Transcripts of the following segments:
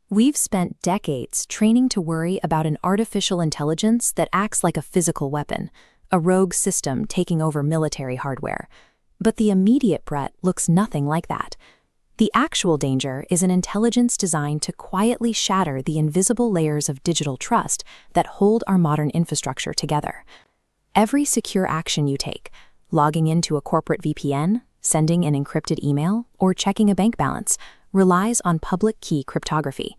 We've spent decades training to worry about an artificial intelligence that acts like a physical weapon, a rogue system taking over military hardware. But the immediate threat looks nothing like that. The actual danger is an intelligence designed to quietly shatter the invisible layers of digital trust that hold our modern infrastructure together. Every secure action you take, logging into a corporate VPN, sending an encrypted email, or checking a bank balance, relies on public key cryptography.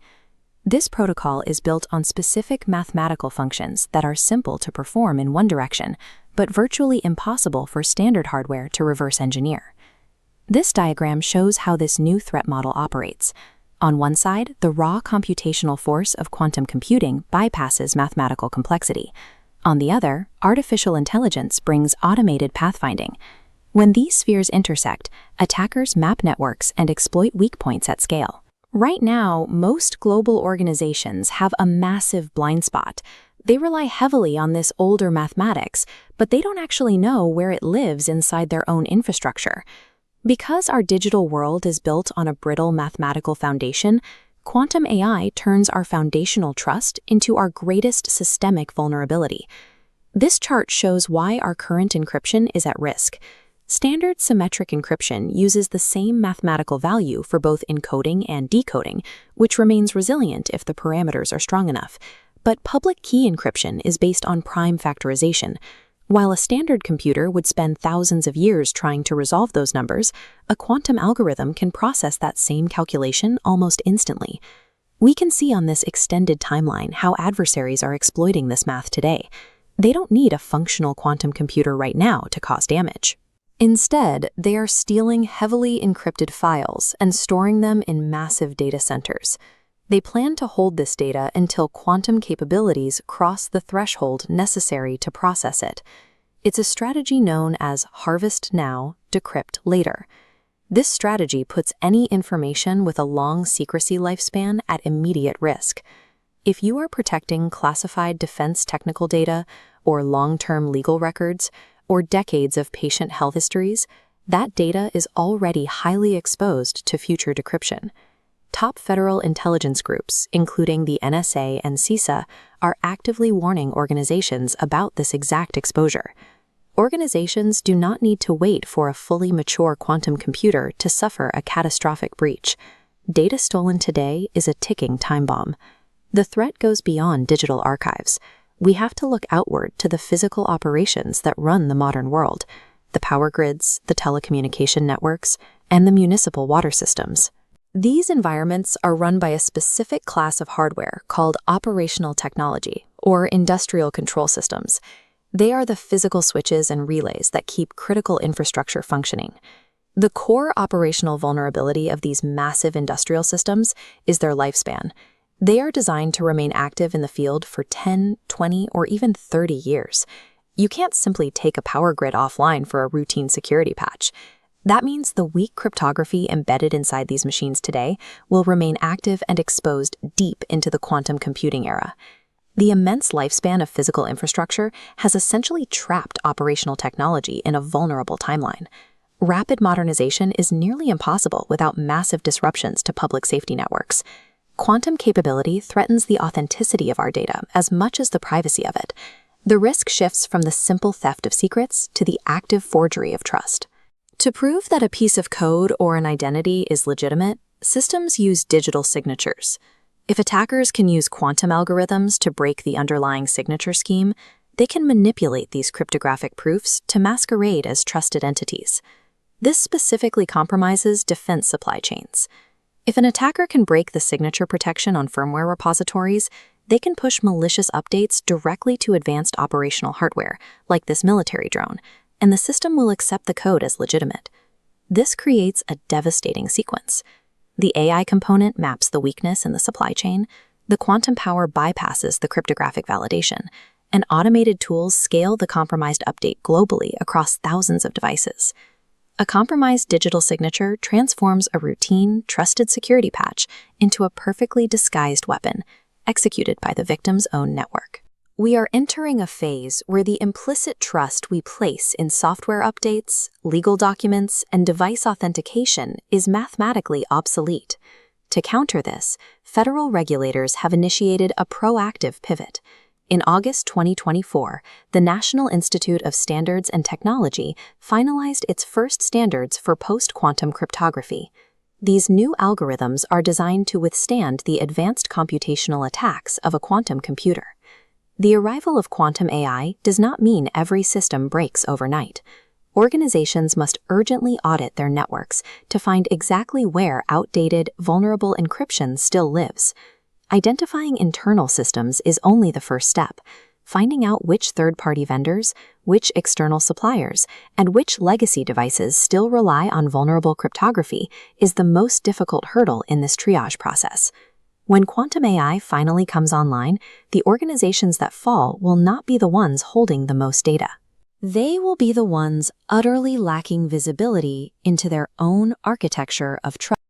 This protocol is built on specific mathematical functions that are simple to perform in one direction, but virtually impossible for standard hardware to reverse engineer. This diagram shows how this new threat model operates. On one side, the raw computational force of quantum computing bypasses mathematical complexity. On the other, artificial intelligence brings automated pathfinding. When these spheres intersect, attackers map networks and exploit weak points at scale. Right now, most global organizations have a massive blind spot. They rely heavily on this older mathematics, but they don't actually know where it lives inside their own infrastructure. Because our digital world is built on a brittle mathematical foundation, quantum AI turns our foundational trust into our greatest systemic vulnerability. This chart shows why our current encryption is at risk. Standard symmetric encryption uses the same mathematical value for both encoding and decoding, which remains resilient if the parameters are strong enough. But public key encryption is based on prime factorization. While a standard computer would spend thousands of years trying to resolve those numbers, a quantum algorithm can process that same calculation almost instantly. We can see on this extended timeline how adversaries are exploiting this math today. They don't need a functional quantum computer right now to cause damage. Instead, they are stealing heavily encrypted files and storing them in massive data centers. They plan to hold this data until quantum capabilities cross the threshold necessary to process it. It's a strategy known as harvest now, decrypt later. This strategy puts any information with a long secrecy lifespan at immediate risk. If you are protecting classified defense technical data, or long-term legal records, or decades of patient health histories, that data is already highly exposed to future decryption. Top federal intelligence groups, including the NSA and CISA, are actively warning organizations about this exact exposure. Organizations do not need to wait for a fully mature quantum computer to suffer a catastrophic breach. Data stolen today is a ticking time bomb. The threat goes beyond digital archives. We have to look outward to the physical operations that run the modern world, the power grids, the telecommunication networks, and the municipal water systems. These environments are run by a specific class of hardware called operational technology, or industrial control systems. They are the physical switches and relays that keep critical infrastructure functioning. The core operational vulnerability of these massive industrial systems is their lifespan. They are designed to remain active in the field for 10, 20, or even 30 years. You can't simply take a power grid offline for a routine security patch. That means the weak cryptography embedded inside these machines today will remain active and exposed deep into the quantum computing era. The immense lifespan of physical infrastructure has essentially trapped operational technology in a vulnerable timeline. Rapid modernization is nearly impossible without massive disruptions to public safety networks. Quantum capability threatens the authenticity of our data as much as the privacy of it. The risk shifts from the simple theft of secrets to the active forgery of trust. To prove that a piece of code or an identity is legitimate, systems use digital signatures. If attackers can use quantum algorithms to break the underlying signature scheme, they can manipulate these cryptographic proofs to masquerade as trusted entities. This specifically compromises defense supply chains. If an attacker can break the signature protection on firmware repositories, they can push malicious updates directly to advanced operational hardware, like this military drone, and the system will accept the code as legitimate. This creates a devastating sequence. The AI component maps the weakness in the supply chain, the quantum power bypasses the cryptographic validation, and automated tools scale the compromised update globally across thousands of devices. A compromised digital signature transforms a routine, trusted security patch into a perfectly disguised weapon, executed by the victim's own network. We are entering a phase where the implicit trust we place in software updates, legal documents, and device authentication is mathematically obsolete. To counter this, federal regulators have initiated a proactive pivot. In August 2024, the National Institute of Standards and Technology finalized its first standards for post-quantum cryptography. These new algorithms are designed to withstand the advanced computational attacks of a quantum computer. The arrival of quantum AI does not mean every system breaks overnight. Organizations must urgently audit their networks to find exactly where outdated, vulnerable encryption still lives. Identifying internal systems is only the first step. Finding out which third-party vendors, which external suppliers, and which legacy devices still rely on vulnerable cryptography is the most difficult hurdle in this triage process. When quantum AI finally comes online, the organizations that fall will not be the ones holding the most data. They will be the ones utterly lacking visibility into their own architecture of trust.